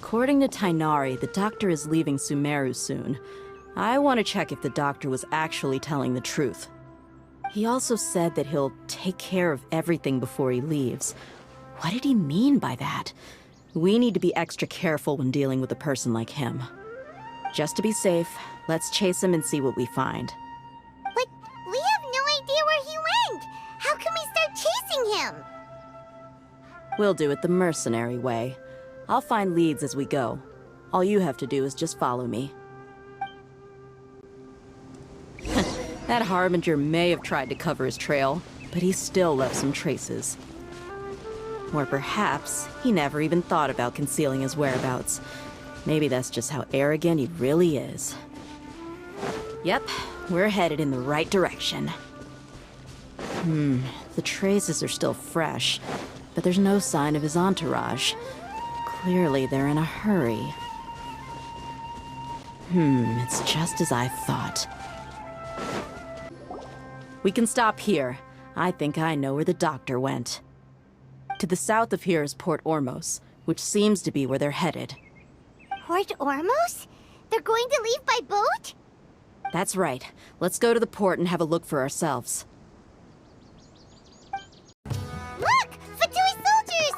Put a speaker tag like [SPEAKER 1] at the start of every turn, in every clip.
[SPEAKER 1] According to Tainari, the doctor is leaving Sumeru soon. I want to check if the doctor was actually telling the truth. He also said that he'll take care of everything before he leaves. What did he mean by that? We need to be extra careful when dealing with a person like him. Just to be safe, let's chase him and see what we find.
[SPEAKER 2] But we have no idea where he went! How can we start chasing him?
[SPEAKER 1] We'll do it the mercenary way. I'll find leads as we go. All you have to do is just follow me. That Harbinger may have tried to cover his trail, but he still left some traces. Or perhaps he never even thought about concealing his whereabouts. Maybe that's just how arrogant he really is. Yep, we're headed in the right direction. The traces are still fresh, but there's no sign of his entourage. Clearly they're in a hurry. It's just as I thought. We can stop here. I think I know where the doctor went. To the south of here is Port Ormos, which seems to be where they're headed.
[SPEAKER 2] Port Ormos? They're going to leave by boat?
[SPEAKER 1] That's right. Let's go to the port and have a look for ourselves.
[SPEAKER 2] Look! Fatui soldiers!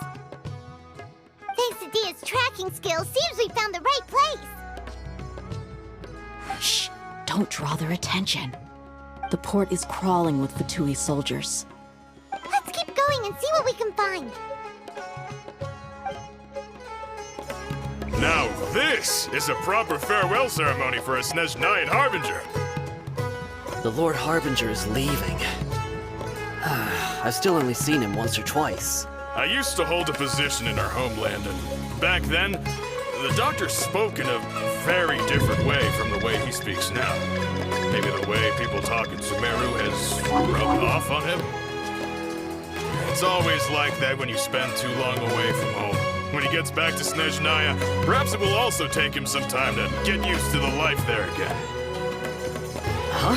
[SPEAKER 2] Thanks to Dia's tracking skills, seems we found the right place.
[SPEAKER 1] Shh! Don't draw their attention. The port is crawling with Fatui soldiers.
[SPEAKER 2] Let's keep going and see what we can find.
[SPEAKER 3] Now this is a proper farewell ceremony for a Snezhnayan Harbinger.
[SPEAKER 4] The Lord Harbinger is leaving. I've still only seen him once or twice.
[SPEAKER 3] I used to hold a position in our homeland, and back then, the doctor spoke in a very different way from the way he speaks now. Maybe the way people talk in Sumeru has rubbed off on him? It's always like that when you spend too long away from home. When he gets back to Snezhnaya, perhaps it will also take him some time to get used to the life there again.
[SPEAKER 4] Huh?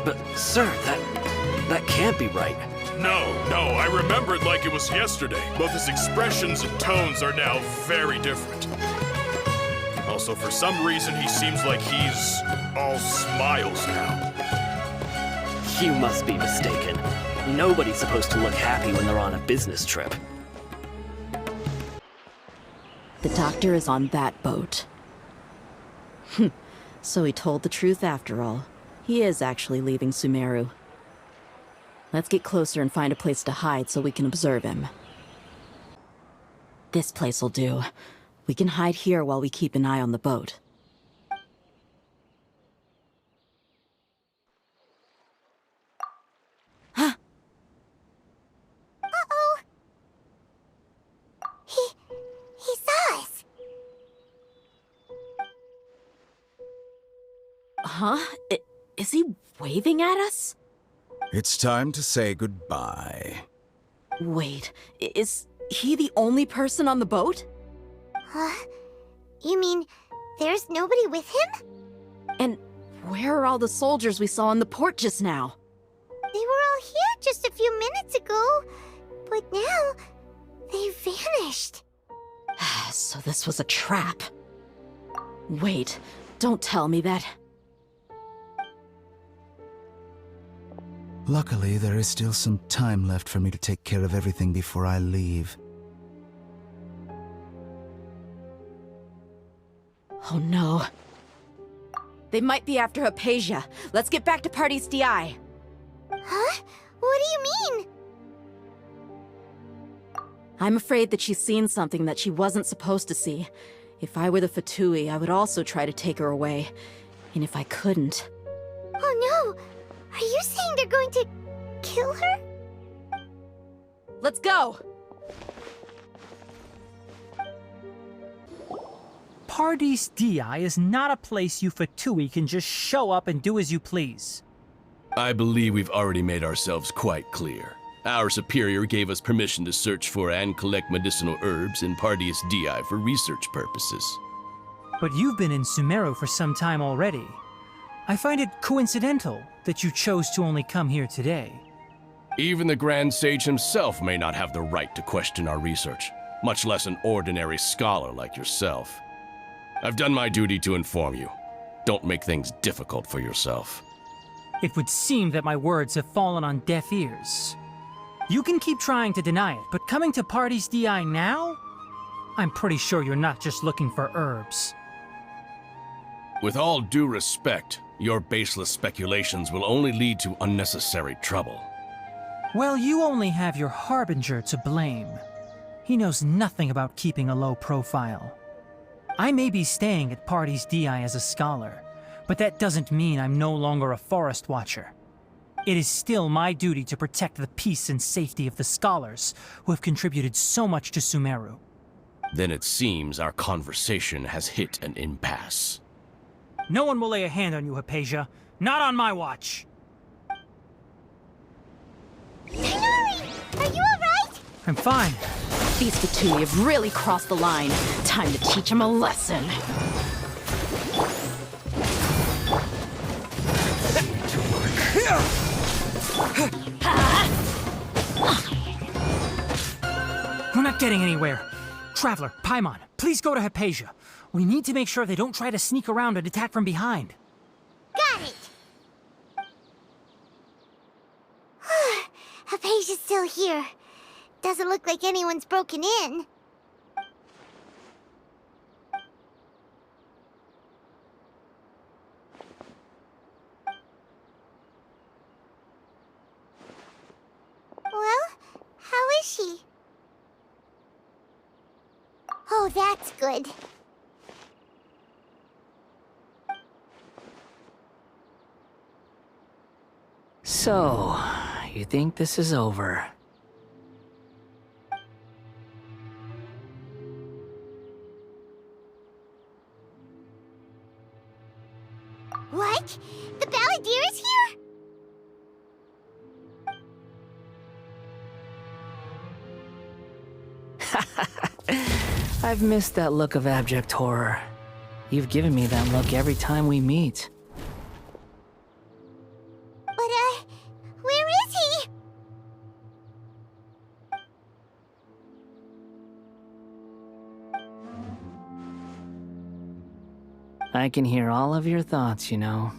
[SPEAKER 4] But, sir, that can't be right.
[SPEAKER 3] No, I remember it like it was yesterday. Both his expressions and tones are now very different. Also, for some reason, he seems like he's all smiles now.
[SPEAKER 4] You must be mistaken. Nobody's supposed to look happy when they're on a business trip.
[SPEAKER 1] The doctor is on that boat. So he told the truth after all. He is actually leaving Sumeru. Let's get closer and find a place to hide so we can observe him. This place will do. We can hide here while we keep an eye on the boat. Huh?
[SPEAKER 2] Uh-oh! He saw us!
[SPEAKER 1] Huh? Is he waving at us?
[SPEAKER 5] It's time to say goodbye.
[SPEAKER 1] Wait, is he the only person on the boat?
[SPEAKER 2] Huh? You mean, there's nobody with him?
[SPEAKER 1] And where are all the soldiers we saw in the port just now?
[SPEAKER 2] They were all here just a few minutes ago, but now they vanished.
[SPEAKER 1] So this was a trap. Wait, don't tell me that.
[SPEAKER 5] Luckily, there is still some time left for me to take care of everything before I leave.
[SPEAKER 1] Oh no. They might be after Hypatia. Let's get back to Party's DI.
[SPEAKER 2] Huh? What do you mean?
[SPEAKER 1] I'm afraid that she's seen something that she wasn't supposed to see. If I were the Fatui, I would also try to take her away. And if I couldn't...
[SPEAKER 2] Oh no! Are you saying they're going to kill her?
[SPEAKER 1] Let's go!
[SPEAKER 6] Party's DI is not a place you Fatui can just show up and do as you please.
[SPEAKER 7] I believe we've already made ourselves quite clear. Our superior gave us permission to search for and collect medicinal herbs in Party's DI for research purposes.
[SPEAKER 6] But you've been in Sumeru for some time already. I find it coincidental that you chose to only come here today.
[SPEAKER 7] Even the Grand Sage himself may not have the right to question our research. much less an ordinary scholar like yourself. I've done my duty to inform you. Don't make things difficult for yourself.
[SPEAKER 6] It would seem that my words have fallen on deaf ears. You can keep trying to deny it, but coming to Party's DI now? I'm pretty sure you're not just looking for herbs.
[SPEAKER 7] With all due respect, your baseless speculations will only lead to unnecessary trouble.
[SPEAKER 6] Well, you only have your Harbinger to blame. He knows nothing about keeping a low profile. I may be staying at Party's DI as a scholar, but that doesn't mean I'm no longer a forest watcher. It is still my duty to protect the peace and safety of the scholars who have contributed so much to Sumeru.
[SPEAKER 7] Then it seems our conversation has hit an impasse.
[SPEAKER 6] No one will lay a hand on you, Hypatia. Not on my watch.
[SPEAKER 2] Tighnari, are you alright?
[SPEAKER 6] I'm fine.
[SPEAKER 1] These Fatui have really crossed the line. Time to teach them a lesson.
[SPEAKER 6] We're not getting anywhere. Traveler, Paimon, please go to Hypatia. We need to make sure they don't try to sneak around and attack from behind.
[SPEAKER 2] Got it! Hypatia's still here. Doesn't look like anyone's broken in. Well, how is she? Oh, that's good.
[SPEAKER 4] So, you think this is over?
[SPEAKER 2] What? The Balladeer is here?
[SPEAKER 4] I've missed that look of abject horror. You've given me that look every time we meet.
[SPEAKER 2] But, where is he?
[SPEAKER 4] I can hear all of your thoughts, you know.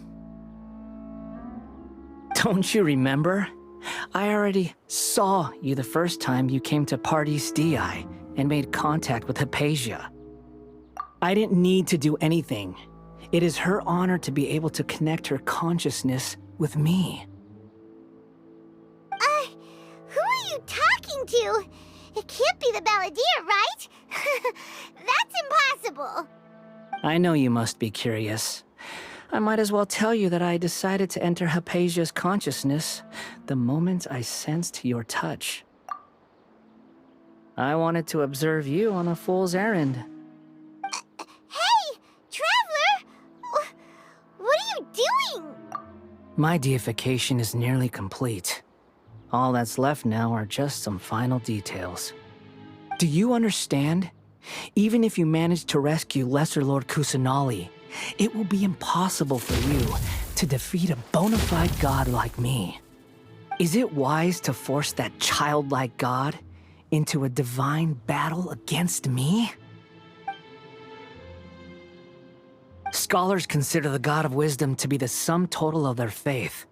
[SPEAKER 4] Don't you remember? I already saw you the first time you came to Party's DI and made contact with Hypatia. I didn't need to do anything. It is her honor to be able to connect her consciousness with me.
[SPEAKER 2] Who are you talking to? It can't be the Balladeer, right? That's impossible.
[SPEAKER 4] I know you must be curious. I might as well tell you that I decided to enter Hypatia's consciousness the moment I sensed your touch. I wanted to observe you on a fool's errand.
[SPEAKER 2] Hey, Traveler! What are you doing?
[SPEAKER 4] My deification is nearly complete. All that's left now are just some final details. Do you understand? Even if you manage to rescue Lesser Lord Kusanali, it will be impossible for you to defeat a bona fide god like me. Is it wise to force that childlike god into a divine battle against me? Scholars consider the god of wisdom to be the sum total of their faith.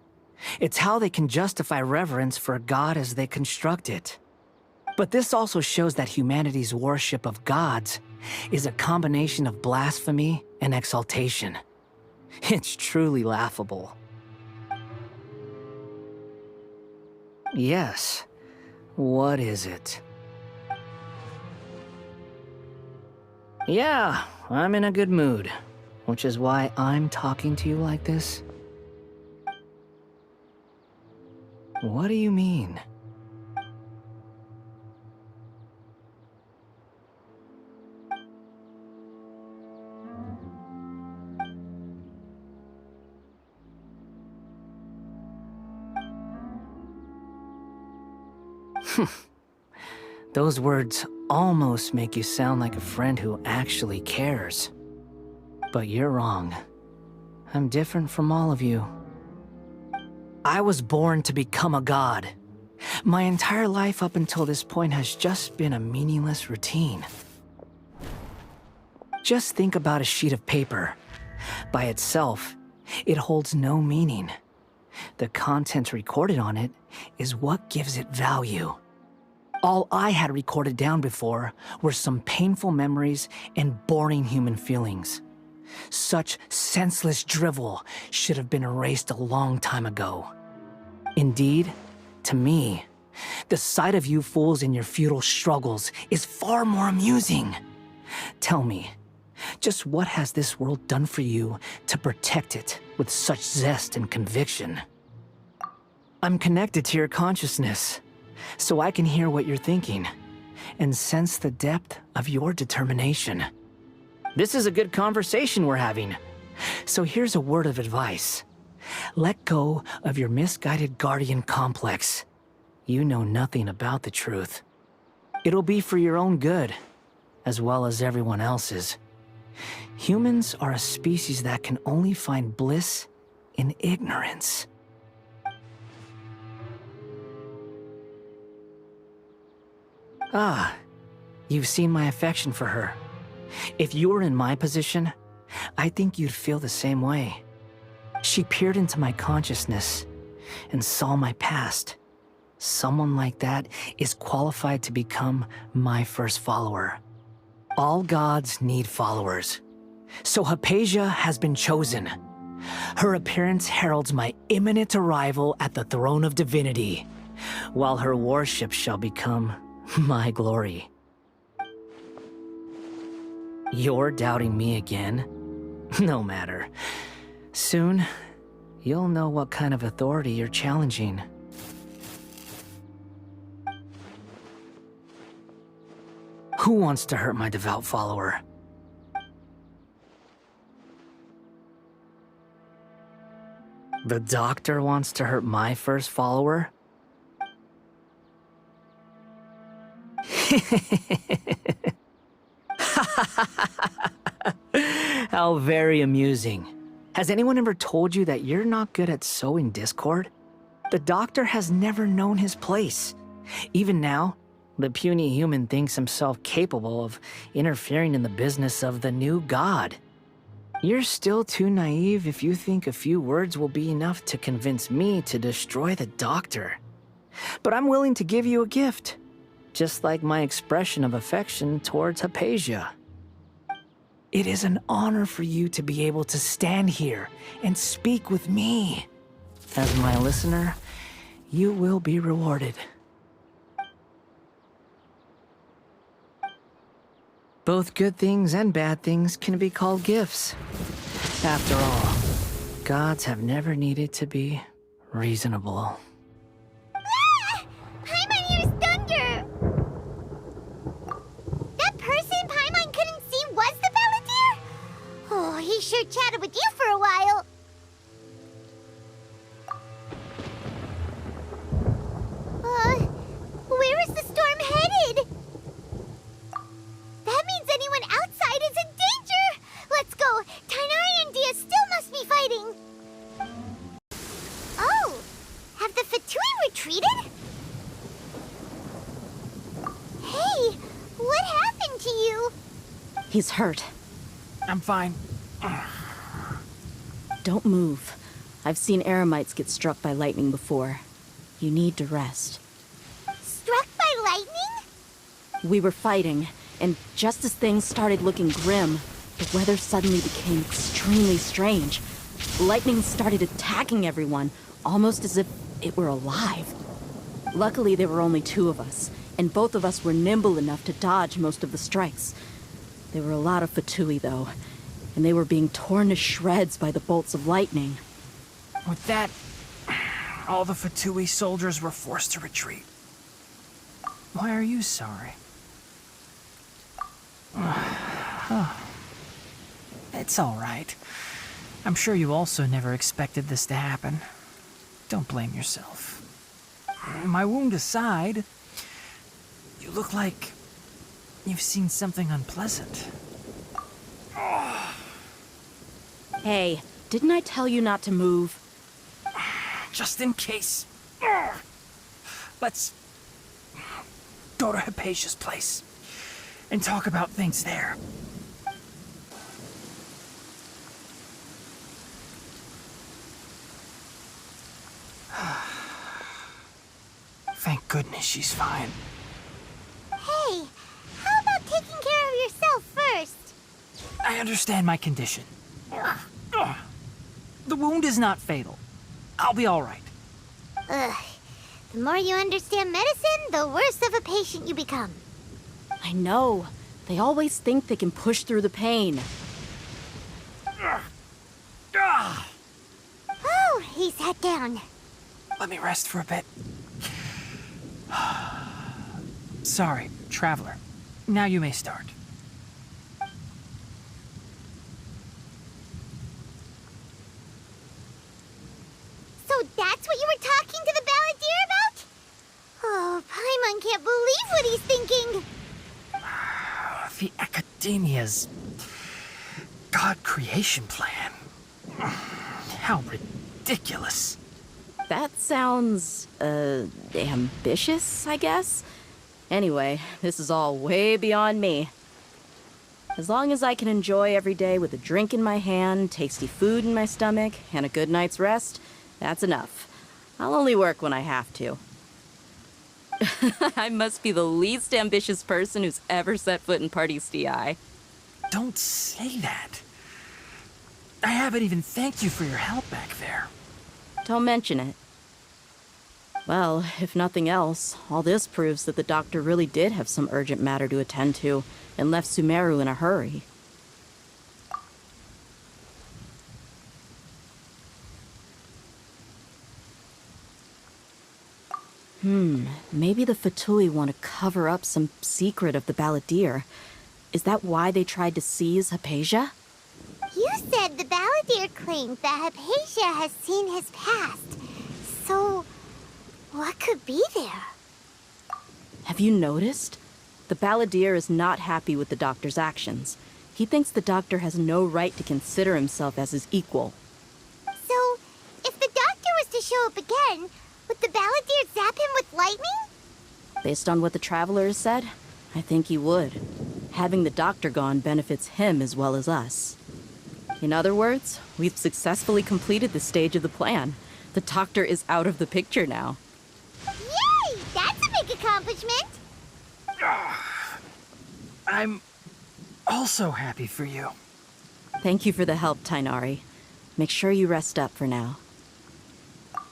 [SPEAKER 4] It's how they can justify reverence for a god as they construct it. But this also shows that humanity's worship of gods is a combination of blasphemy and exaltation. It's truly laughable. Yes. What is it? Yeah, I'm in a good mood, which is why I'm talking to you like this. What do you mean? Those words almost make you sound like a friend who actually cares. But you're wrong. I'm different from all of you. I was born to become a god, My entire life up until this point has just been a meaningless routine. Just think about a sheet of paper. By itself, it holds no meaning. The content recorded on it is what gives it value. All I had recorded down before were some painful memories and boring human feelings. Such senseless drivel should have been erased a long time ago. Indeed, to me, the sight of you fools in your futile struggles is far more amusing. Tell me, just what has this world done for you to protect it with such zest and conviction? I'm connected to your consciousness, so I can hear what you're thinking and sense the depth of your determination. This is a good conversation we're having. So here's a word of advice. Let go of your misguided guardian complex. You know nothing about the truth. It'll be for your own good, as well as everyone else's. Humans are a species that can only find bliss in ignorance. Ah, you've seen my affection for her. If you were in my position, I think you'd feel the same way. She peered into my consciousness and saw my past. Someone like that is qualified to become my first follower. All gods need followers. So Hypatia has been chosen. Her appearance heralds my imminent arrival at the throne of divinity, while her worship shall become my glory. You're doubting me again? No matter. Soon, you'll know what kind of authority you're challenging. Who wants to hurt my devout follower? The doctor wants to hurt my first follower? How very amusing. Has anyone ever told you that you're not good at sowing discord? The doctor has never known his place. Even now, the puny human thinks himself capable of interfering in the business of the new god. You're still too naive if you think a few words will be enough to convince me to destroy the doctor. But I'm willing to give you a gift, just like my expression of affection towards Hypatia. It is an honor for you to be able to stand here and speak with me. As my listener, you will be rewarded. Both good things and bad things can be called gifts. After all, gods have never needed to be reasonable.
[SPEAKER 2] Ah! Paimon hears thunder! That person Paimon couldn't see was the Palantir? Oh, he sure chatted with you for a while. Where is the storm headed? That means anyone outside is in danger! Let's go! Tighnari and Dia still must be fighting! Oh! Have the Fatui retreated? Hey! What happened to you?
[SPEAKER 1] He's hurt.
[SPEAKER 6] I'm fine.
[SPEAKER 1] Don't move. I've seen Eremites get struck by lightning before. You need to rest.
[SPEAKER 2] Struck by lightning?
[SPEAKER 1] We were fighting, and just as things started looking grim, the weather suddenly became extremely strange. Lightning started attacking everyone, almost as if it were alive. Luckily, there were only two of us, and both of us were nimble enough to dodge most of the strikes. There were a lot of Fatui, though, and they were being torn to shreds by the bolts of lightning.
[SPEAKER 6] With that, all the Fatui soldiers were forced to retreat. Why are you sorry? It's all right. I'm sure you also never expected this to happen. Don't blame yourself. My wound aside, you look like you've seen something unpleasant.
[SPEAKER 1] Hey, didn't I tell you not to move?
[SPEAKER 6] Just in case. Let's go to Hypatia's place and talk about things there. Thank goodness she's fine.
[SPEAKER 2] Hey, how about taking care of yourself first?
[SPEAKER 6] I understand my condition. The wound is not fatal. I'll be all right.
[SPEAKER 2] Ugh. The more you understand medicine, the worse of a patient you become.
[SPEAKER 1] I know. They always think they can push through the pain.
[SPEAKER 2] Oh, he sat down.
[SPEAKER 6] Let me rest for a bit. Sorry, Traveler. Now you may start.
[SPEAKER 2] So that's what you were talking to the balladeer about? Oh, Paimon can't believe what he's thinking.
[SPEAKER 6] The Academia's God creation plan. How ridiculous.
[SPEAKER 1] That sounds, ambitious, I guess? Anyway, this is all way beyond me. As long as I can enjoy every day with a drink in my hand, tasty food in my stomach, and a good night's rest, that's enough. I'll only work when I have to. I must be the least ambitious person who's ever set foot in Party's DI.
[SPEAKER 6] Don't say that. I haven't even thanked you for your help back there.
[SPEAKER 1] Don't mention it. Well, if nothing else, all this proves that the doctor really did have some urgent matter to attend to and left Sumeru in a hurry. Maybe the Fatui want to cover up some secret of the balladeer. Is that why they tried to seize Hypatia?
[SPEAKER 2] You said the balladeer claimed that Hypatia has seen his past. So, what could be there?
[SPEAKER 1] Have you noticed? The balladeer is not happy with the doctor's actions. He thinks the doctor has no right to consider himself as his equal.
[SPEAKER 2] So, if the doctor was to show up again, would the balladeer zap him with lightning?
[SPEAKER 1] Based on what the Traveler has said, I think he would. Having the doctor gone benefits him as well as us. In other words, we've successfully completed the stage of the plan. The doctor is out of the picture now.
[SPEAKER 2] Yay! That's a big accomplishment!
[SPEAKER 6] I'm also happy for you.
[SPEAKER 1] Thank you for the help, Tainari. Make sure you rest up for now.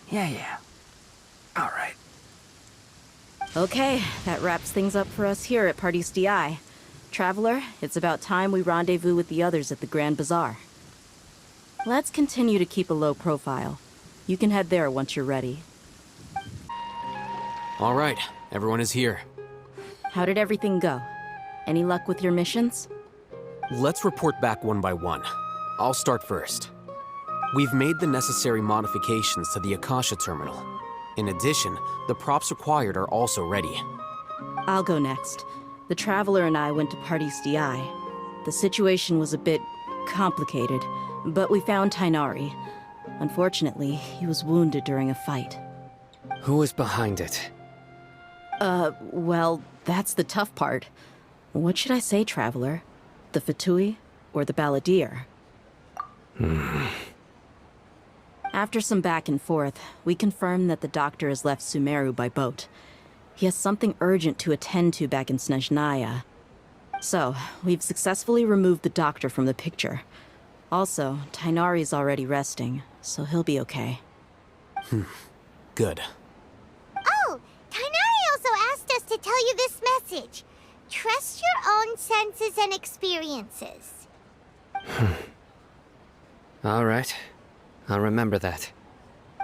[SPEAKER 6] Yeah. All right.
[SPEAKER 1] Okay, that wraps things up for us here at Party's DI. Traveler, it's about time we rendezvous with the others at the Grand Bazaar. Let's continue to keep a low profile. You can head there once you're ready.
[SPEAKER 8] All right, everyone is here.
[SPEAKER 1] How did everything go? Any luck with your missions?
[SPEAKER 8] Let's report back one by one. I'll start first. We've made the necessary modifications to the Akasha terminal. In addition, the props required are also ready.
[SPEAKER 1] I'll go next. The Traveler and I went to Party's DI. The situation was a bit complicated, but we found Tainari. Unfortunately, he was wounded during a fight.
[SPEAKER 9] Who is behind it?
[SPEAKER 1] Well, that's the tough part. What should I say, Traveler? The Fatui or the balladeer? After some back and forth, we confirmed that the doctor has left Sumeru by boat. He has something urgent to attend to back in Snezhnaya. So, we've successfully removed the doctor from the picture. Also, Tainari's already resting, so he'll be okay.
[SPEAKER 8] Good.
[SPEAKER 2] Oh, Tainari also asked us to tell you this message. Trust your own senses and experiences.
[SPEAKER 9] All right. I'll remember that.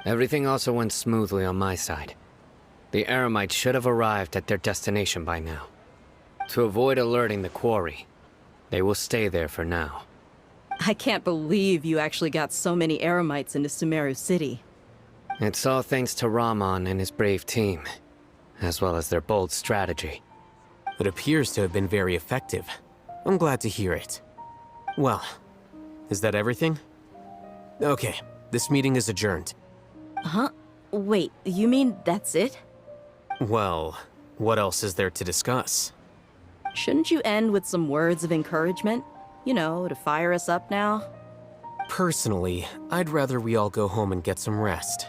[SPEAKER 9] Everything also went smoothly on my side. The Eremites should have arrived at their destination by now. To avoid alerting the quarry, they will stay there for now.
[SPEAKER 1] I can't believe you actually got so many Eremites into Sumeru City.
[SPEAKER 9] It's all thanks to Rahman and his brave team, as well as their bold strategy.
[SPEAKER 8] It appears to have been very effective. I'm glad to hear it. Well, is that everything? Okay, this meeting is adjourned.
[SPEAKER 1] Huh? Wait, you mean that's it?
[SPEAKER 8] Well, what else is there to discuss?
[SPEAKER 1] Shouldn't you end with some words of encouragement? You know, to fire us up now?
[SPEAKER 8] Personally, I'd rather we all go home and get some rest.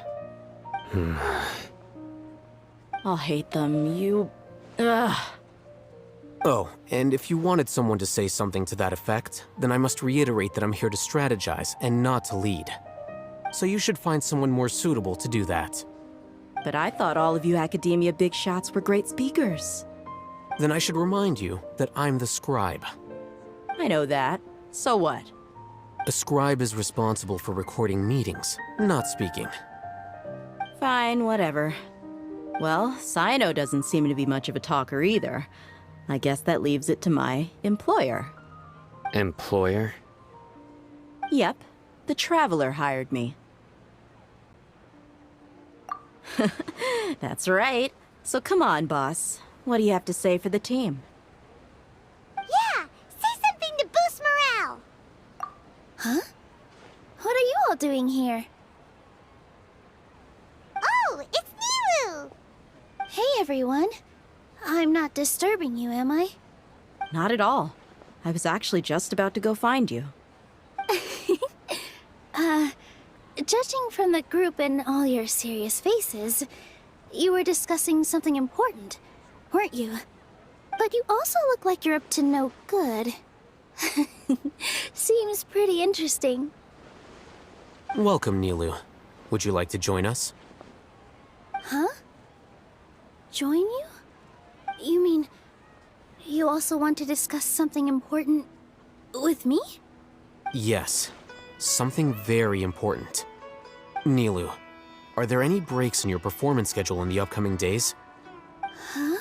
[SPEAKER 1] I'll hate them. Ugh.
[SPEAKER 8] Oh, and if you wanted someone to say something to that effect, then I must reiterate that I'm here to strategize and not to lead. So you should find someone more suitable to do that.
[SPEAKER 1] But I thought all of you academia big shots were great speakers.
[SPEAKER 8] Then I should remind you that I'm the scribe.
[SPEAKER 1] I know that. So what?
[SPEAKER 8] A scribe is responsible for recording meetings, not speaking.
[SPEAKER 1] Fine, whatever. Well, Cyno doesn't seem to be much of a talker either. I guess that leaves it to my employer.
[SPEAKER 9] Employer?
[SPEAKER 1] Yep, the Traveler hired me. That's right. So come on, boss. What do you have to say for the team?
[SPEAKER 2] Yeah, say something to boost morale.
[SPEAKER 10] Huh? What are you all doing here?
[SPEAKER 2] Oh, it's Nilu!
[SPEAKER 10] Hey, everyone. I'm not disturbing you, am I?
[SPEAKER 1] Not at all. I was actually just about to go find you.
[SPEAKER 10] Judging from the group and all your serious faces, you were discussing something important, weren't you? But you also look like you're up to no good. Seems pretty interesting.
[SPEAKER 8] Welcome, Nilu. Would you like to join us?
[SPEAKER 10] Huh? Join you? You mean, you also want to discuss something important with me?
[SPEAKER 8] Yes, something very important. Nilu, are there any breaks in your performance schedule in the upcoming days?
[SPEAKER 10] Huh?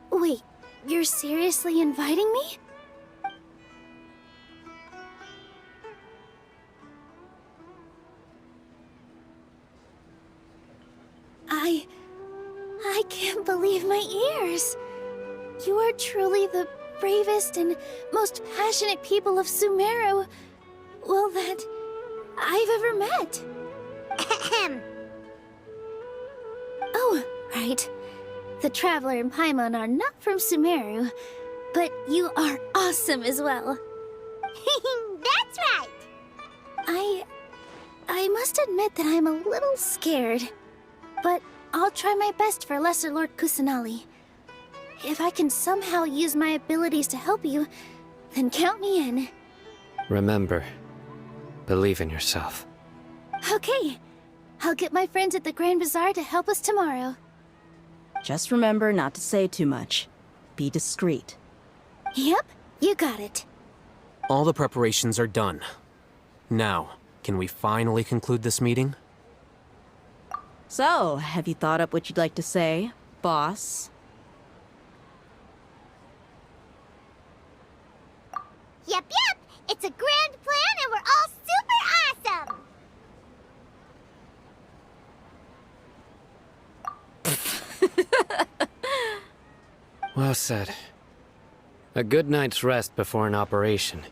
[SPEAKER 10] Wait, you're seriously inviting me? I can't believe my ears. You are truly the bravest and most passionate people of Sumeru, well, that I've ever met.
[SPEAKER 2] Ahem.
[SPEAKER 10] Oh, right. The Traveler and Paimon are not from Sumeru, but you are awesome as well.
[SPEAKER 2] That's right.
[SPEAKER 10] I must admit that I'm a little scared, but I'll try my best for Lesser Lord Kusanali. If I can somehow use my abilities to help you, then count me in.
[SPEAKER 9] Remember, believe in yourself.
[SPEAKER 10] Okay, I'll get my friends at the Grand Bazaar to help us tomorrow.
[SPEAKER 1] Just remember not to say too much. Be discreet.
[SPEAKER 10] Yep, you got it.
[SPEAKER 8] All the preparations are done. Now, can we finally conclude this meeting?
[SPEAKER 1] So, have you thought up what you'd like to say, boss?
[SPEAKER 2] Yep. It's a grand plan and we're all super awesome!
[SPEAKER 9] Well said. A good night's rest before an operation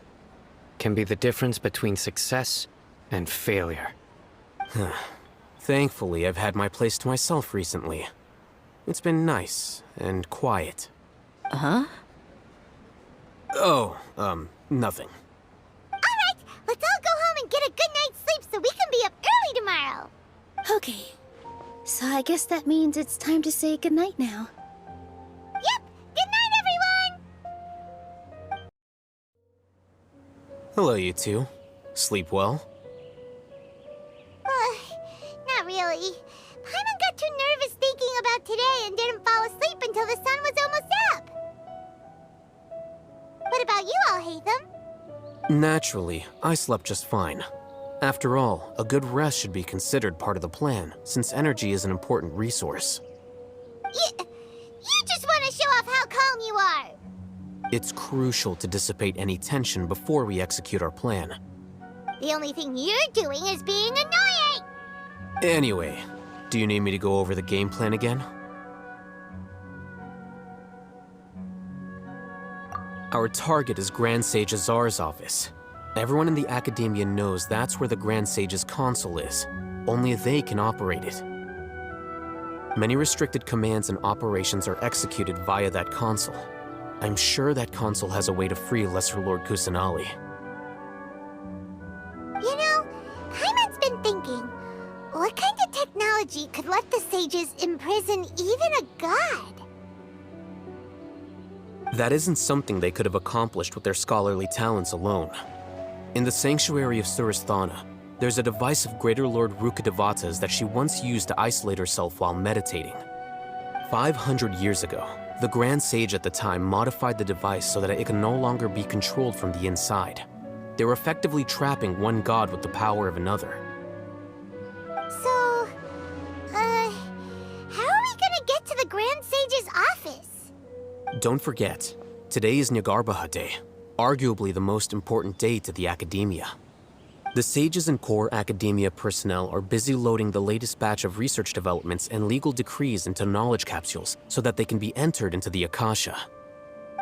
[SPEAKER 9] can be the difference between success and failure.
[SPEAKER 8] Thankfully, I've had my place to myself recently. It's been nice and quiet.
[SPEAKER 1] Huh?
[SPEAKER 8] Oh, nothing.
[SPEAKER 2] Alright, let's all go home and get a good night's sleep so we can be up early tomorrow.
[SPEAKER 10] Okay, so I guess that means it's time to say goodnight now.
[SPEAKER 2] Yep, good night everyone!
[SPEAKER 8] Hello, you two. Sleep well?
[SPEAKER 2] Not really. Paimon got too nervous thinking about today and didn't fall asleep until the sun was almost up. What about you all, Hatham?
[SPEAKER 8] Naturally, I slept just fine. After all, a good rest should be considered part of the plan, since energy is an important resource.
[SPEAKER 2] You just want to show off how calm you are.
[SPEAKER 8] It's crucial to dissipate any tension before we execute our plan.
[SPEAKER 2] The only thing you're doing is being annoying.
[SPEAKER 8] Anyway, do you need me to go over the game plan again? Our target is Grand Sage Azar's office. Everyone in the Academia knows that's where the Grand Sage's console is. Only they can operate it. Many restricted commands and operations are executed via that console. I'm sure that console has a way to free Lesser Lord Kusanali.
[SPEAKER 2] You know, Paimon's been thinking, what kind of technology could let the sages imprison even a god?
[SPEAKER 8] That isn't something they could have accomplished with their scholarly talents alone. In the Sanctuary of Suristhana, there's a device of Greater Lord Rukkhadevata's that she once used to isolate herself while meditating. 500 years ago, the Grand Sage at the time modified the device so that it can no longer be controlled from the inside. They were effectively trapping one god with the power of another.
[SPEAKER 2] So, how are we gonna get to the Grand Sage's office?
[SPEAKER 8] Don't forget, today is Nyargarbaha Day, arguably the most important day to the Academia. The sages and core Academia personnel are busy loading the latest batch of research developments and legal decrees into knowledge capsules so that they can be entered into the Akasha.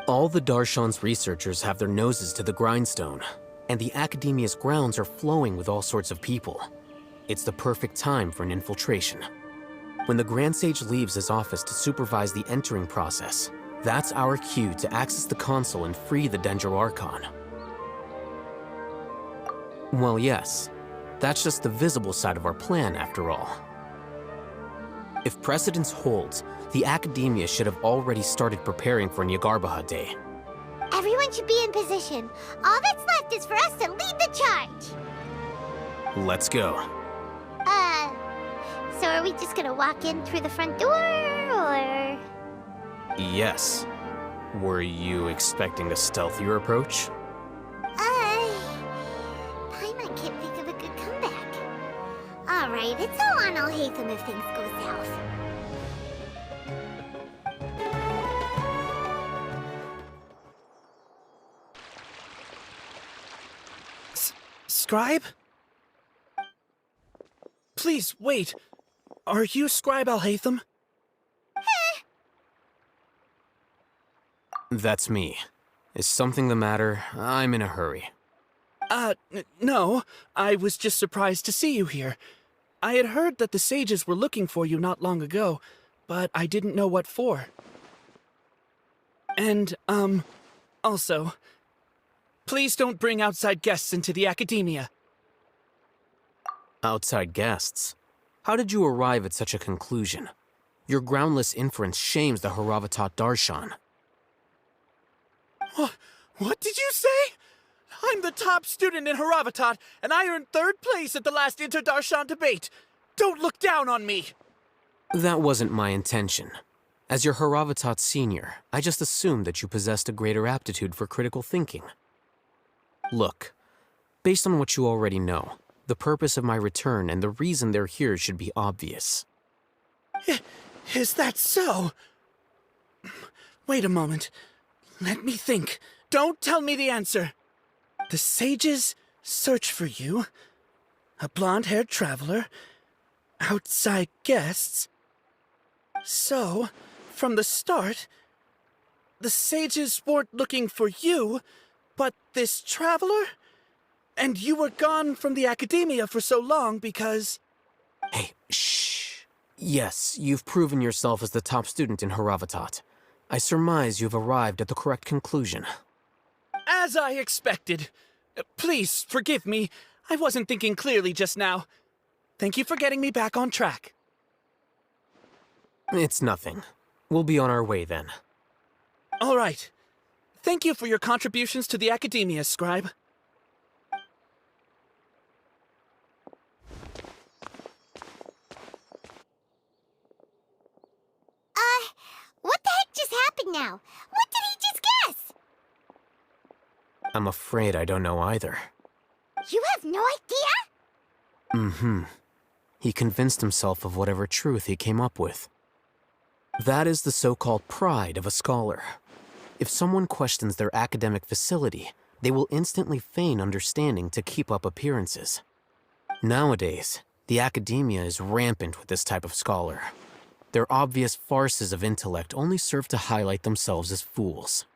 [SPEAKER 8] All the Darshan's researchers have their noses to the grindstone, and the Academia's grounds are flowing with all sorts of people. It's the perfect time for an infiltration. When the Grand Sage leaves his office to supervise the entering process, that's our cue to access the console and free the Dendro Archon. Well, yes. That's just the visible side of our plan, after all. If precedence holds, the Academia should have already started preparing for Nyargarbaha Day.
[SPEAKER 2] Everyone should be in position. All that's left is for us to lead the charge.
[SPEAKER 8] Let's go.
[SPEAKER 2] So are we just gonna walk in through the front door, or...?
[SPEAKER 8] Yes. Were you expecting a stealthier approach?
[SPEAKER 2] Paimon can't think of a good comeback. Alright, it's all on Alhaitham if things go south.
[SPEAKER 11] Scribe? Please, wait. Are you Scribe Alhaitham?
[SPEAKER 8] That's me. Is something the matter? I'm in a hurry.
[SPEAKER 11] No. I was just surprised to see you here. I had heard that the sages were looking for you not long ago, but I didn't know what for. And, also, please don't bring outside guests into the Academia.
[SPEAKER 8] Outside guests? How did you arrive at such a conclusion? Your groundless inference shames the Haravatat Darshan.
[SPEAKER 11] What did you say? I'm the top student in Haravatat, and I earned 3rd place at the last Inter-Darshan debate. Don't look down on me!
[SPEAKER 8] That wasn't my intention. As your Haravatat senior, I just assumed that you possessed a greater aptitude for critical thinking. Look, based on what you already know, the purpose of my return and the reason they're here should be obvious.
[SPEAKER 11] Is that so? Wait a moment. Let me think. Don't tell me the answer. The sages search for you. A blonde-haired traveler. Outside guests. So, from the start, the sages weren't looking for you, but this traveler? And you were gone from the Academia for so long because...
[SPEAKER 8] Hey, shh. Yes, you've proven yourself as the top student in Haravatat. I surmise you've arrived at the correct conclusion.
[SPEAKER 11] As I expected. Please, forgive me. I wasn't thinking clearly just now. Thank you for getting me back on track.
[SPEAKER 8] It's nothing. We'll be on our way then.
[SPEAKER 11] All right. Thank you for your contributions to the Academia, Scribe.
[SPEAKER 2] What the heck just happened now? What did he just guess?
[SPEAKER 8] I'm afraid I don't know either.
[SPEAKER 2] You have no idea?
[SPEAKER 8] Mm-hmm. He convinced himself of whatever truth he came up with. That is the so-called pride of a scholar. If someone questions their academic facility, they will instantly feign understanding to keep up appearances. Nowadays, the Academia is rampant with this type of scholar. Their obvious farces of intellect only serve to highlight themselves as fools.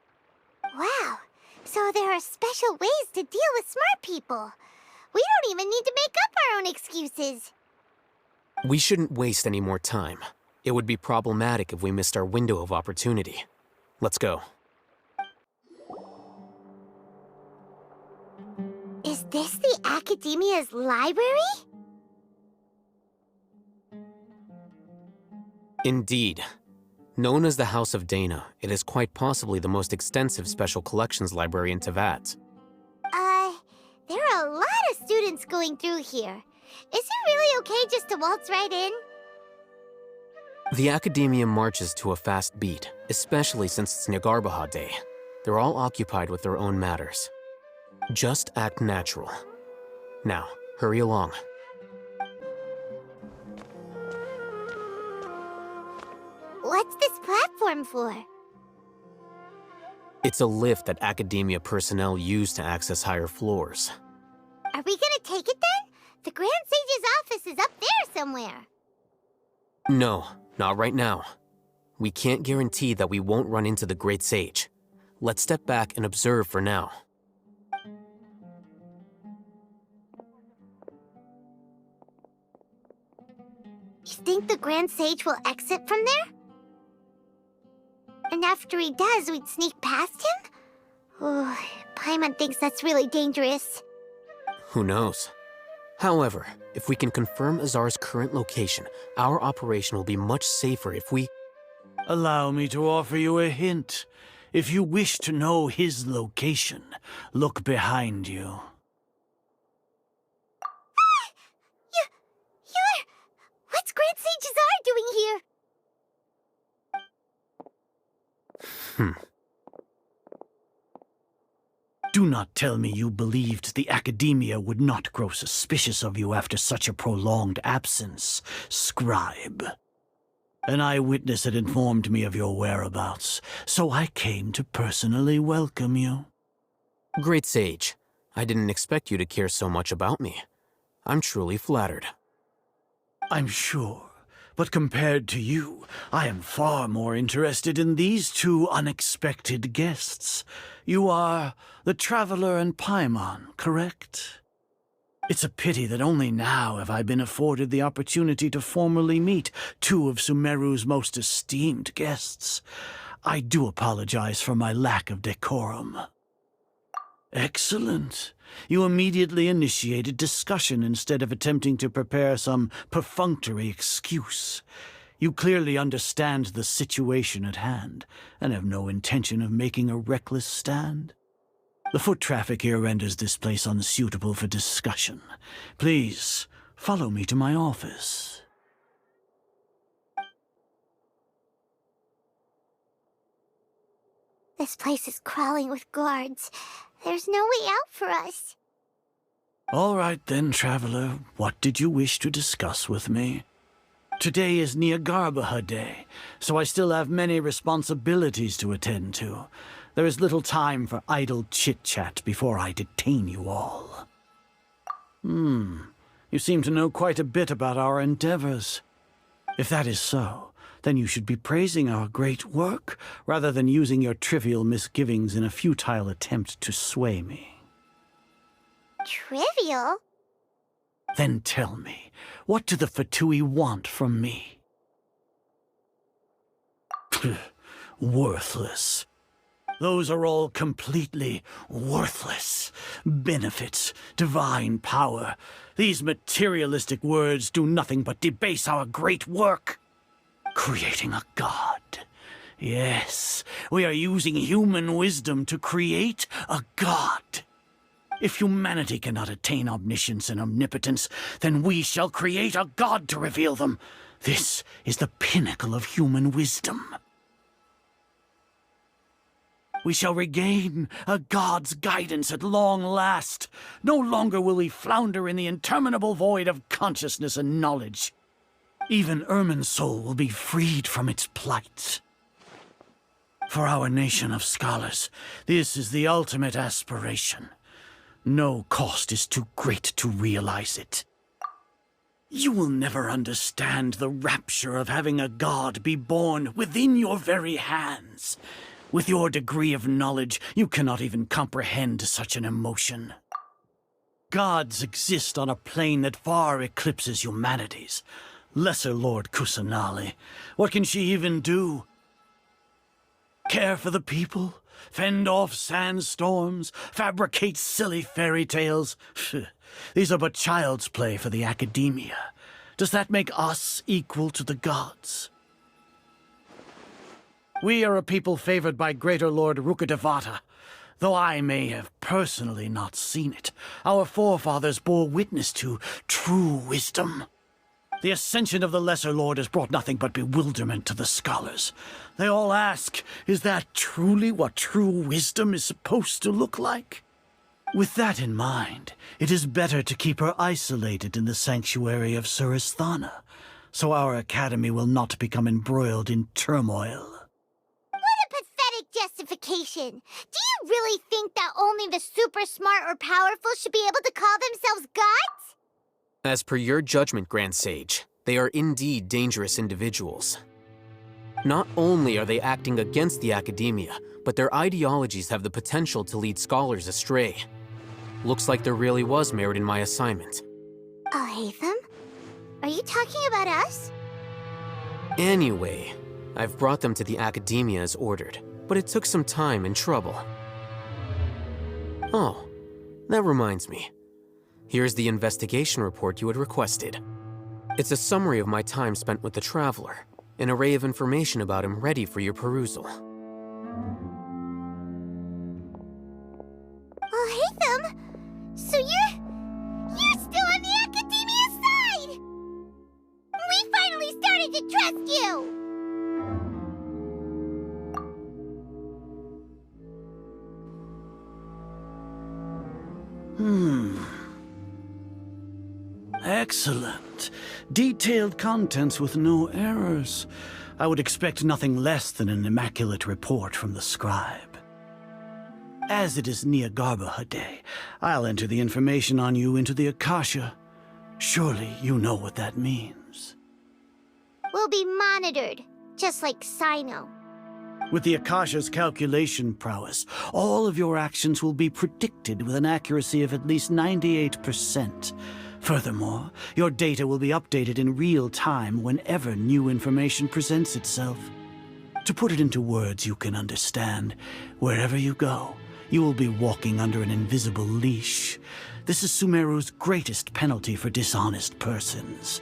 [SPEAKER 2] Wow, so there are special ways to deal with smart people. We don't even need to make up our own excuses.
[SPEAKER 8] We shouldn't waste any more time. It would be problematic if we missed our window of opportunity. Let's go.
[SPEAKER 2] Is this the Academia's library?
[SPEAKER 8] Indeed. Known as the House of Dana, it is quite possibly the most extensive special collections library in Teyvat.
[SPEAKER 2] There are a lot of students going through here. Is it really okay just to waltz right in?
[SPEAKER 8] The Academia marches to a fast beat, especially since it's Nyargarbaha Day. They're all occupied with their own matters. Just act natural. Now, hurry along.
[SPEAKER 2] What's this platform for?
[SPEAKER 8] It's a lift that Academia personnel use to access higher floors.
[SPEAKER 2] Are we gonna take it then? The Grand Sage's office is up there somewhere.
[SPEAKER 8] No, not right now. We can't guarantee that we won't run into the Great Sage. Let's step back and observe for now.
[SPEAKER 2] You think the Grand Sage will exit from there? And after he does, we'd sneak past him? Oh, Paimon thinks that's really dangerous.
[SPEAKER 8] Who knows? However, if we can confirm Azar's current location, our operation will be much safer if we...
[SPEAKER 12] Allow me to offer you a hint. If you wish to know his location, look behind you.
[SPEAKER 2] What's Grand Sage Azar doing here?
[SPEAKER 12] Do not tell me you believed the Academia would not grow suspicious of you after such a prolonged absence, scribe. An eyewitness had informed me of your whereabouts, so I came to personally welcome you.
[SPEAKER 8] Great Sage, I didn't expect you to care so much about me. I'm truly flattered.
[SPEAKER 12] I'm sure. But compared to you, I am far more interested in these two unexpected guests. You are the Traveler and Paimon, correct? It's a pity that only now have I been afforded the opportunity to formally meet two of Sumeru's most esteemed guests. I do apologize for my lack of decorum. Excellent. You immediately initiated discussion instead of attempting to prepare some perfunctory excuse. You clearly understand the situation at hand, and have no intention of making a reckless stand. The foot traffic here renders this place unsuitable for discussion. Please, follow me to my office.
[SPEAKER 2] This place is crawling with guards. There's no way out for us.
[SPEAKER 12] All right then, Traveler. What did you wish to discuss with me? Today is Nyargarbaha Day, so I still have many responsibilities to attend to. There is little time for idle chit-chat before I detain you all. You seem to know quite a bit about our endeavors. If that is so, then you should be praising our great work, rather than using your trivial misgivings in a futile attempt to sway me.
[SPEAKER 2] Trivial?
[SPEAKER 12] Then tell me, what do the Fatui want from me? Worthless. Those are all completely worthless. Benefits, divine power. These materialistic words do nothing but debase our great work. Creating a god. Yes, we are using human wisdom to create a god. If humanity cannot attain omniscience and omnipotence, then we shall create a god to reveal them. This is the pinnacle of human wisdom. We shall regain a god's guidance at long last. No longer will we flounder in the interminable void of consciousness and knowledge. Even Ermin's soul will be freed from its plight. For our nation of scholars, this is the ultimate aspiration. No cost is too great to realize it. You will never understand the rapture of having a god be born within your very hands. With your degree of knowledge, you cannot even comprehend such an emotion. Gods exist on a plane that far eclipses humanity's. Lesser Lord Kusanali. What can she even do? Care for the people? Fend off sandstorms? Fabricate silly fairy tales? These are but child's play for the Academia. Does that make us equal to the gods? We are a people favored by Greater Lord Rukkhadevata. Though I may have personally not seen it, our forefathers bore witness to true wisdom. The ascension of the Lesser Lord has brought nothing but bewilderment to the scholars. They all ask, is that truly what true wisdom is supposed to look like? With that in mind, it is better to keep her isolated in the sanctuary of Suristhana, so our academy will not become embroiled in turmoil.
[SPEAKER 2] What a pathetic justification! Do you really think that only the super smart or powerful should be able to call themselves gods?
[SPEAKER 8] As per your judgment, Grand Sage, they are indeed dangerous individuals. Not only are they acting against the Academia, but their ideologies have the potential to lead scholars astray. Looks like there really was merit in my assignment.
[SPEAKER 2] Hatham? Are you talking about us?
[SPEAKER 8] Anyway, I've brought them to the Academia as ordered, but it took some time and trouble. Oh, that reminds me. Here's the investigation report you had requested. It's a summary of my time spent with the Traveler, an array of information about him ready for your perusal.
[SPEAKER 2] Hatham? So you're still on the Academia side! We finally started to trust you!
[SPEAKER 12] Excellent. Detailed contents with no errors. I would expect nothing less than an immaculate report from the scribe. As it is Niagarbaha Day, I'll enter the information on you into the Akasha. Surely you know what that means.
[SPEAKER 2] We'll be monitored, just like Sino.
[SPEAKER 12] With the Akasha's calculation prowess, all of your actions will be predicted with an accuracy of at least 98%. Furthermore, your data will be updated in real time whenever new information presents itself. To put it into words you can understand, wherever you go, you will be walking under an invisible leash. This is Sumeru's greatest penalty for dishonest persons.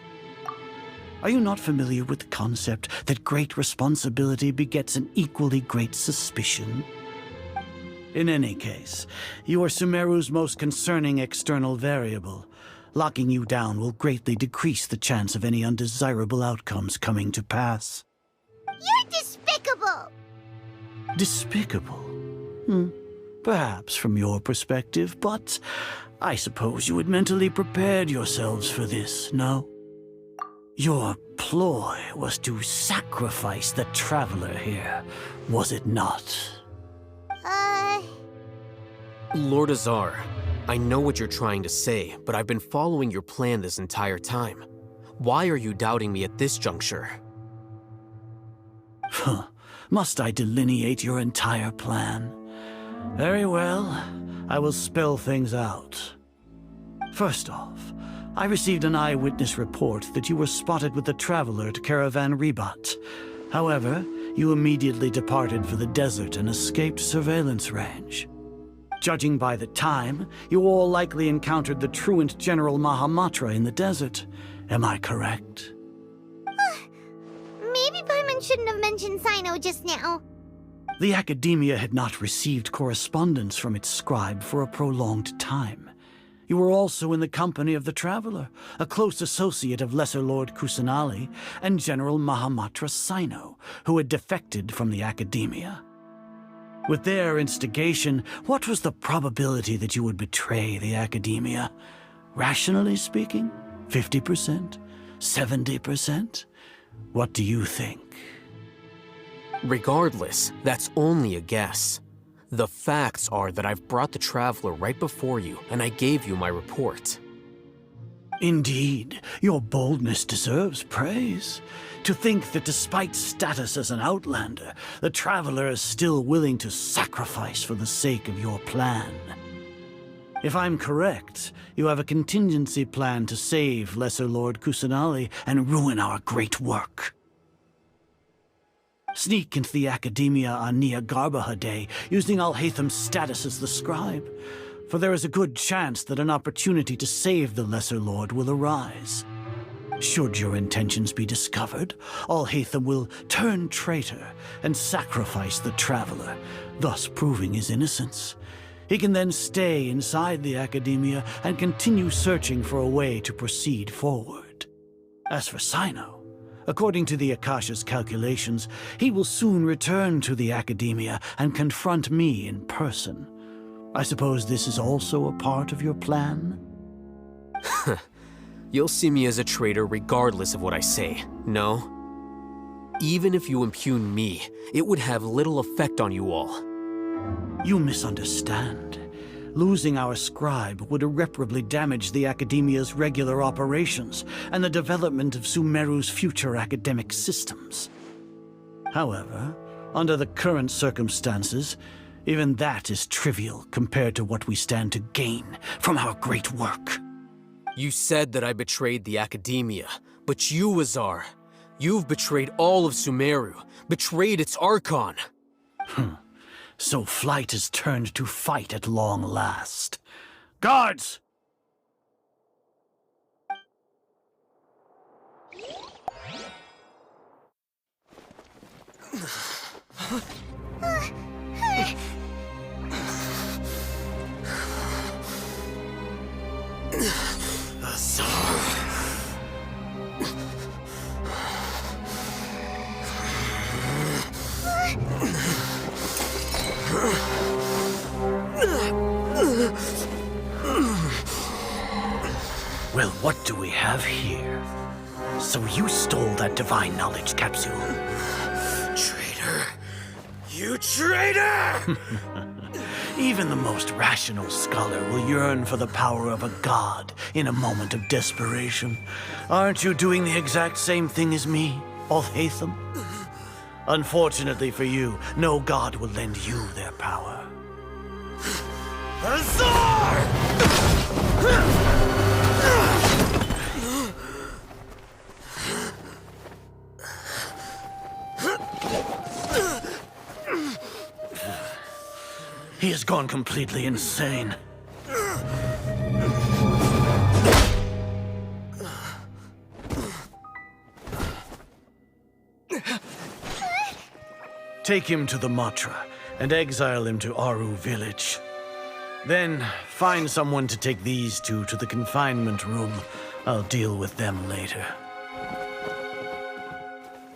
[SPEAKER 12] Are you not familiar with the concept that great responsibility begets an equally great suspicion? In any case, you are Sumeru's most concerning external variable. Locking you down will greatly decrease the chance of any undesirable outcomes coming to pass.
[SPEAKER 2] You're despicable!
[SPEAKER 12] Despicable? Perhaps from your perspective, but I suppose you had mentally prepared yourselves for this, no? Your ploy was to sacrifice the Traveler here, was it not?
[SPEAKER 8] Lord Azar, I know what you're trying to say, but I've been following your plan this entire time. Why are you doubting me at this juncture?
[SPEAKER 12] Must I delineate your entire plan? Very well, I will spell things out. First off, I received an eyewitness report that you were spotted with the Traveler at Caravan Ribat. However, you immediately departed for the desert and escaped surveillance range. Judging by the time, you all likely encountered the truant General Mahamatra in the desert. Am I correct?
[SPEAKER 2] Maybe Paimon shouldn't have mentioned Sino just now.
[SPEAKER 12] The Academia had not received correspondence from its scribe for a prolonged time. You were also in the company of the Traveler, a close associate of Lesser Lord Kusanali and General Mahamatra Sino, who had defected from the Academia. With their instigation, what was the probability that you would betray the Academia? Rationally speaking, 50%? 70%? What do you think?
[SPEAKER 8] Regardless, that's only a guess. The facts are that I've brought the Traveler right before you, and I gave you my report.
[SPEAKER 12] Indeed, your boldness deserves praise. To think that despite status as an outlander, the Traveler is still willing to sacrifice for the sake of your plan. If I'm correct, you have a contingency plan to save Lesser Lord Kusanali and ruin our great work. Sneak into the Academia on Niagarbaha Day, using Alhaitham's status as the scribe, for there is a good chance that an opportunity to save the Lesser Lord will arise. Should your intentions be discovered, Alhaitham will turn traitor and sacrifice the Traveler, thus proving his innocence. He can then stay inside the Academia and continue searching for a way to proceed forward. As for Sino, according to the Akasha's calculations, he will soon return to the Academia and confront me in person. I suppose this is also a part of your plan?
[SPEAKER 8] You'll see me as a traitor regardless of what I say, no? Even if you impugn me, it would have little effect on you all.
[SPEAKER 12] You misunderstand. Losing our scribe would irreparably damage the Academia's regular operations and the development of Sumeru's future academic systems. However, under the current circumstances, even that is trivial compared to what we stand to gain from our great work.
[SPEAKER 8] You said that I betrayed the Academia, but you, Azar, you've betrayed all of Sumeru, betrayed its Archon.
[SPEAKER 12] So flight has turned to fight at long last. Guards! Well, what do we have here? So you stole that divine knowledge capsule?
[SPEAKER 8] Traitor! You traitor!
[SPEAKER 12] Even the most rational scholar will yearn for the power of a god in a moment of desperation. Aren't you doing the exact same thing as me, Alhaitham? Unfortunately for you, no god will lend you their power.
[SPEAKER 8] Azar!
[SPEAKER 12] He has gone completely insane. Take him to the Matra and exile him to Aru village. Then find someone to take these two to the confinement room. I'll deal with them later.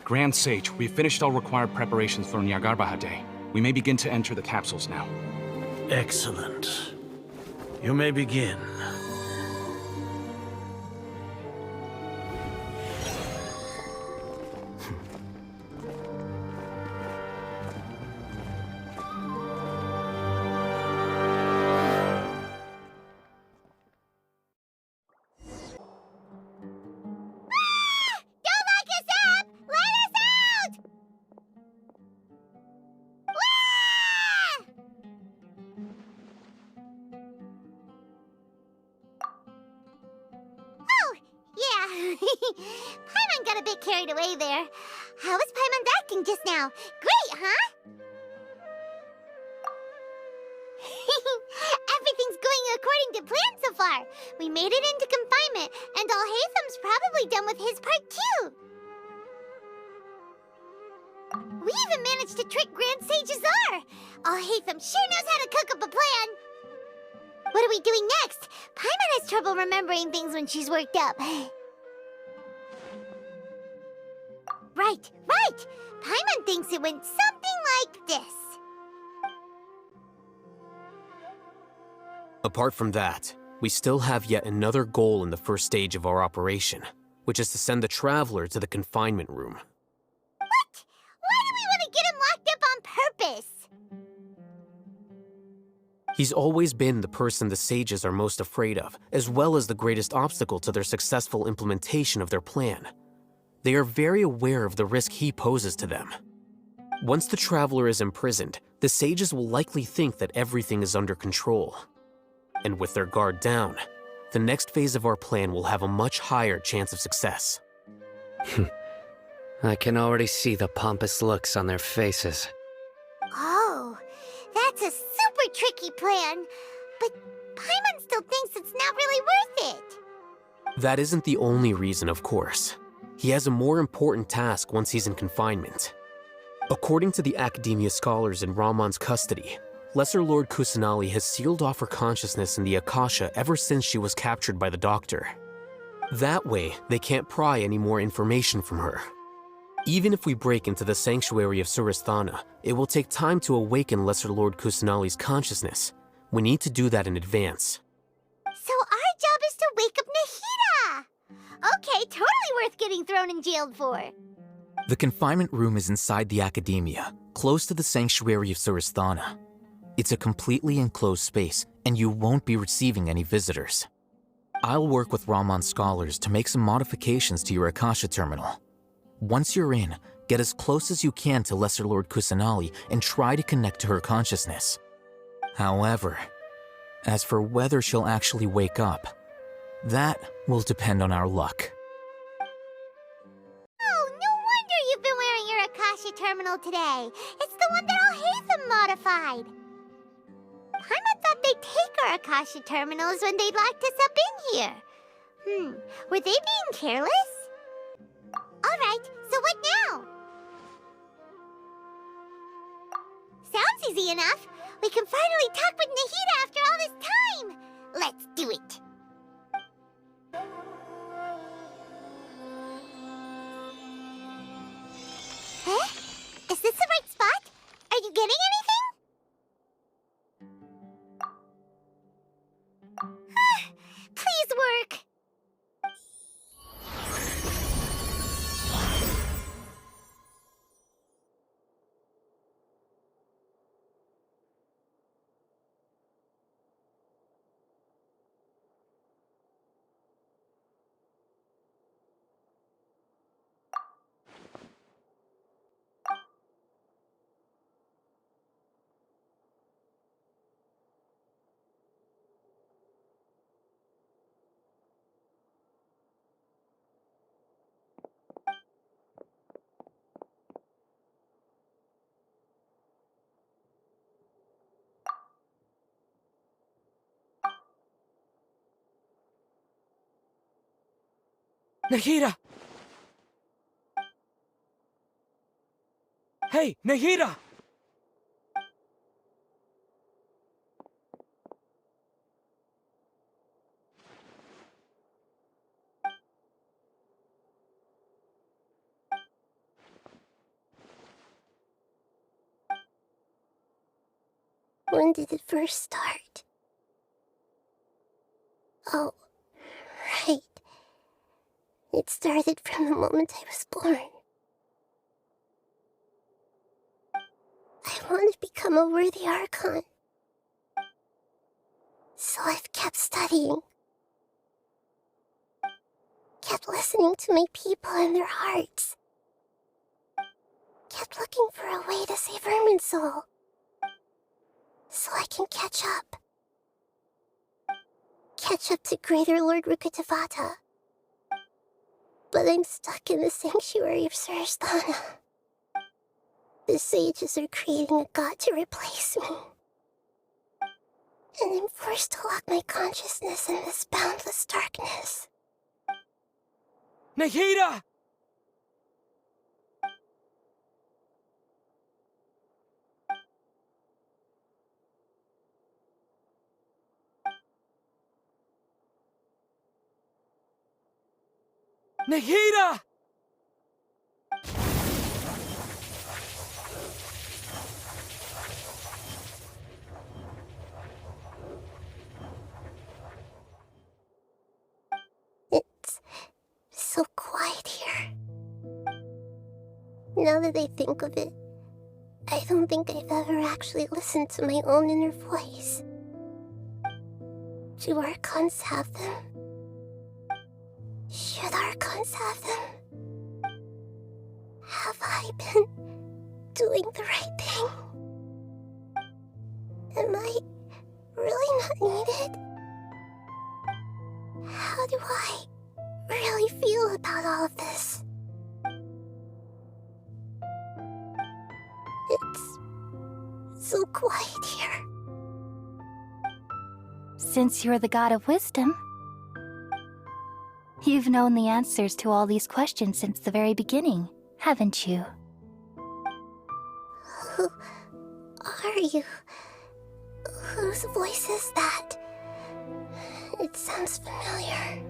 [SPEAKER 13] Grand Sage, we've finished all required preparations for Niagarbaha Day. We may begin to enter the capsules now.
[SPEAKER 12] Excellent. You may begin.
[SPEAKER 2] Paimon got a bit carried away there. How was Paimon acting just now? Great, huh? Everything's going according to plan so far. We made it into confinement, and Alhaitham's probably done with his part too. We even managed to trick Grand Sage Azar. Alhaitham sure knows how to cook up a plan. What are we doing next? Paimon has trouble remembering things when she's worked up. Right. Paimon thinks it went something like this.
[SPEAKER 8] Apart from that, we still have yet another goal in the first stage of our operation, which is to send the Traveler to the confinement room.
[SPEAKER 2] What? Why do we want to get him locked up on purpose?
[SPEAKER 8] He's always been the person the sages are most afraid of, as well as the greatest obstacle to their successful implementation of their plan. They are very aware of the risk he poses to them. Once the Traveler is imprisoned, the sages will likely think that everything is under control. And with their guard down, the next phase of our plan will have a much higher chance of success.
[SPEAKER 9] I can already see the pompous looks on their faces.
[SPEAKER 2] Oh, that's a super tricky plan. But Paimon still thinks it's not really worth it.
[SPEAKER 8] That isn't the only reason, of course. He has a more important task once he's in confinement. According to the Academia scholars in Ramon's custody, Lesser Lord Kusanali has sealed off her consciousness in the Akasha ever since she was captured by the Doctor. That way, they can't pry any more information from her. Even if we break into the sanctuary of Surasthana, it will take time to awaken Lesser Lord Kusanali's consciousness. We need to do that in advance.
[SPEAKER 2] So our job is to wake up Nahida! Okay, totally worth getting thrown and jailed for.
[SPEAKER 14] The confinement room is inside the Academia, close to the sanctuary of Surasthana. It's a completely enclosed space, and you won't be receiving any visitors. I'll work with Ramon's scholars to make some modifications to your Akasha terminal. Once you're in, get as close as you can to Lesser Lord Kusanali and try to connect to her consciousness. However, as for whether she'll actually wake up, that will depend on our luck.
[SPEAKER 2] Oh, no wonder you've been wearing your Akasha terminal today. It's the one that Al-Haytham modified. Paimon thought they'd take our Akasha terminals when they locked us up in here. Were they being careless? Alright, so what now? Sounds easy enough. We can finally talk with Nahida after all this time. Let's do it. Huh? Is this the right spot? Are you getting anything? Please work.
[SPEAKER 15] Nahida! Hey, Nahida!
[SPEAKER 10] When did it first start? Oh, right. It started from the moment I was born. I want to become a worthy Archon. So I've kept studying. Kept listening to my people and their hearts. Kept looking for a way to save Irminsul. So I can catch up. Catch up to Greater Lord Rukkhadevata. But I'm stuck in the sanctuary of Surasthana. The sages are creating a god to replace me. And I'm forced to lock my consciousness in this boundless darkness.
[SPEAKER 15] Nahida! Nahida!
[SPEAKER 10] It's so quiet here. Now that I think of it, I don't think I've ever actually listened to my own inner voice. Do Archons have them? Should Archons have them? Have I been doing the right thing? Am I really not needed?
[SPEAKER 2] How do I really feel about all of this? It's so quiet here.
[SPEAKER 10] Since you're the god of wisdom, you've known the answers to all these questions since the very beginning, haven't you?
[SPEAKER 2] Who are you? Whose voice is that? It sounds familiar.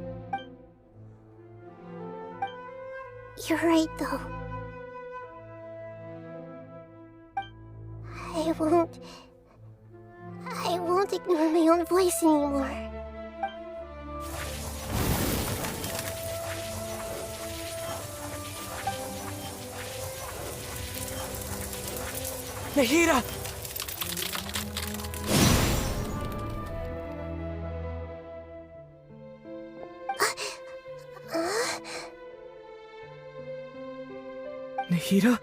[SPEAKER 2] You're right, though. I won't ignore my own voice anymore.
[SPEAKER 15] Nahida! Nahida?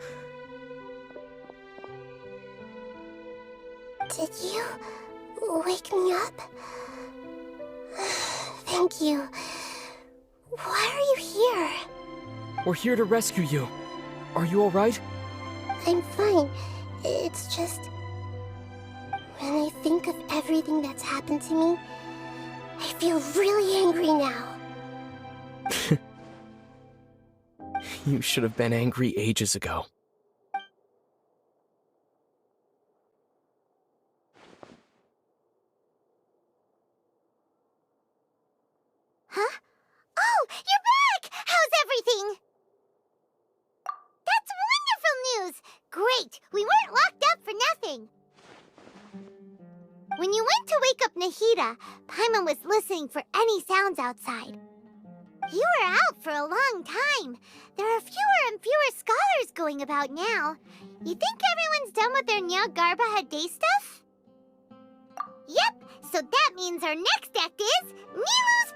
[SPEAKER 2] Did you wake me up? Thank you. Why are you here?
[SPEAKER 15] We're here to rescue you. Are you alright?
[SPEAKER 2] I'm fine. It's just... when I think of everything that's happened to me, I feel really angry now.
[SPEAKER 15] You should have been angry ages ago.
[SPEAKER 2] Huh? Oh, you're back! How's everything? That's wonderful news! Great! We weren't locked up for nothing! When you went to wake up Nahida, Paimon was listening for any sounds outside. You were out for a long time. There are fewer and fewer scholars going about now. You think everyone's done with their Nyagarbha day stuff? Yep, so that means our next act is Milu's